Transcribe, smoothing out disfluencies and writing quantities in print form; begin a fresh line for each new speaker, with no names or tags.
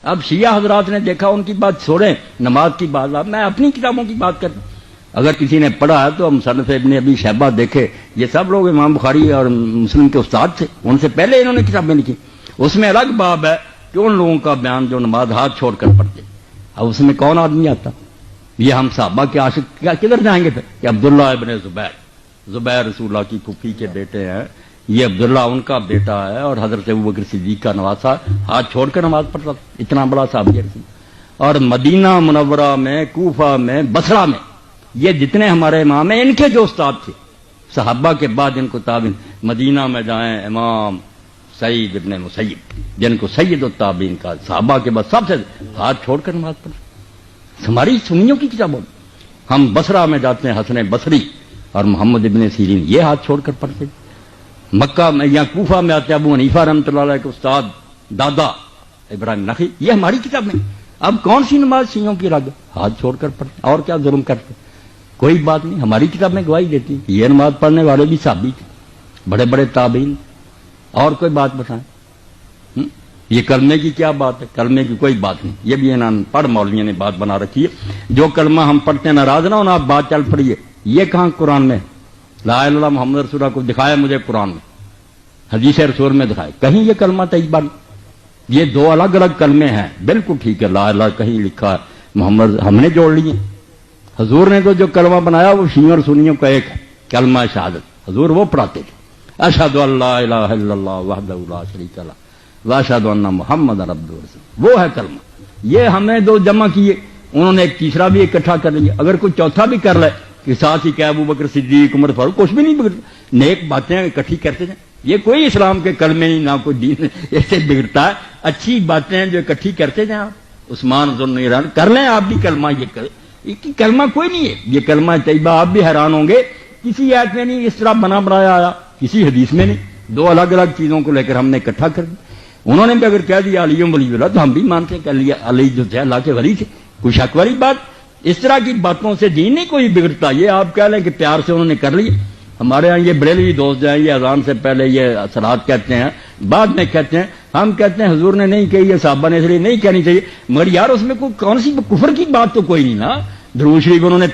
اب شیعہ حضرات نے دیکھا، ان کی بات چھوڑیں، نماز کی بات، اب میں اپنی کتابوں کی بات کرتا ہوں۔ اگر کسی نے پڑھا ہے تو مصنف ابن ابی شیبہ دیکھے، یہ سب لوگ امام بخاری اور مسلم کے استاد تھے، ان سے پہلے انہوں نے کتابیں لکھی۔ اس میں الگ باب ہے کہ ان لوگوں کا بیان جو نماز ہاتھ چھوڑ کر پڑھتے، اب اس میں کون آدمی آتا؟ یہ ہم صحابہ کے عاشق کیا کدھر جائیں گے پھر کہ عبداللہ ابن زبیر رسول اللہ کی پھوپھی کے بیٹے ہیں، یہ عبداللہ ان کا بیٹا ہے اور حضرت ابوبکر صدیق کا نواسا، ہاتھ چھوڑ کر نماز پڑھتا تھا، اتنا بڑا صحابی رسول۔ اور مدینہ منورہ میں، کوفہ میں، بصرہ میں یہ جتنے ہمارے امام ہیں، ان کے جو استاد تھے صحابہ کے بعد ان کو تابعین، مدینہ میں جائیں امام سعید ابن مسیب جن کو سید التابعین کا، صحابہ کے بعد سب سے ہاتھ چھوڑ کر نماز پڑھتے۔ ہماری سنیوں کی کتابوں میں ہم بصرہ میں جاتے ہیں، حسن بصری اور محمد ابن سیرین یہ ہاتھ چھوڑ کر پڑھتے۔ مکہ میں یا کوفہ میں آتے ابو حنیفہ رحمۃ اللہ علیہ کے استاد دادا ابراہیم نخعی، یہ ہماری کتاب میں۔ اب کون سی نماز شیعوں کی الگ؟ ہاتھ چھوڑ کر پڑھتے، اور کیا ظلم کرتے؟ کوئی بات نہیں، ہماری کتاب میں گواہی دیتی یہ نماز پڑھنے والے بھی صحابی تھے، بڑے بڑے تابعین۔ اور کوئی بات بتائیں، یہ کلمے کی کیا بات ہے؟ کلمے کی کوئی بات نہیں، یہ بھی انہوں پڑھ مولویوں نے بات بنا رکھی ہے، جو کلمہ ہم پڑھتے ہیں ناراض نہ ہونا، آپ بات چل پڑیے، یہ کہاں قرآن میں؟ لا الہ الا اللہ محمد رسول اللہ کو دکھایا مجھے قرآن میں، حدیث رسول میں دکھائے، کہیں یہ کلمہ طیبہ نہیں۔ یہ دو الگ الگ کلمے ہیں، بالکل ٹھیک ہے، لا الہ کہیں لکھا ہے، محمد ہم نے جوڑ لیے۔ حضور نے تو جو کلمہ بنایا وہ شیعوں اور سنیوں کا ایک ہے، کلمہ شہادت، حضور وہ پڑھاتے تھے، اشہد ان لا الہ الا اللہ وحدہ لا شریک لہ واشہد ان محمد عبدہ ورسولہ، وہ ہے کلمہ۔ یہ ہمیں دو جمع کیے، انہوں نے ایک تیسرا بھی اکٹھا کر لیا، اگر کوئی چوتھا بھی کر لے کہ ساتھ ہی کہ ابو بکر صدیق عمر فاروق، کچھ بھی نہیں بگڑتا، نیک باتیں اکٹھی کرتے جائیں، یہ کوئی اسلام کے کلمے نہیں، نہ کوئی دین ایسے بگڑتا ہے، اچھی باتیں جو اکٹھی کرتے جائیں آپ، عثمان ذو النورین کر لیں آپ بھی کلمہ، یہ کلمہ کوئی نہیں ہے، یہ کلمہ طیبہ۔ آپ بھی حیران ہوں گے کسی آیت میں نہیں اس طرح بنا بنایا آیا، کسی حدیث میں نہیں، دو الگ الگ چیزوں کو لے کر ہم نے اکٹھا کر دیا۔ انہوں نے بھی اگر کہہ دیا علی ولی اللہ تو ہم بھی مانتے ہیں کہ علی جو تھے اللہ کے ولی تھے، کوئی شک والی بات؟ اس طرح کی باتوں سے دین نہیں کوئی بگڑتا، یہ آپ کہہ لیں کہ پیار سے انہوں نے کر لیا۔ ہمارے ہاں یہ بریلوی دوست جو ہیں یہ اذان سے پہلے یہ صلات کہتے ہیں، بعد میں کہتے ہیں، ہم کہتے ہیں حضور نے نہیں کہی ہے، صحابہ نے اس لیے نہیں کہنی چاہیے، مگر یار اس میں کوئی کون سی کفر کی بات تو کوئی نہیں نا، درود شریف انہوں نے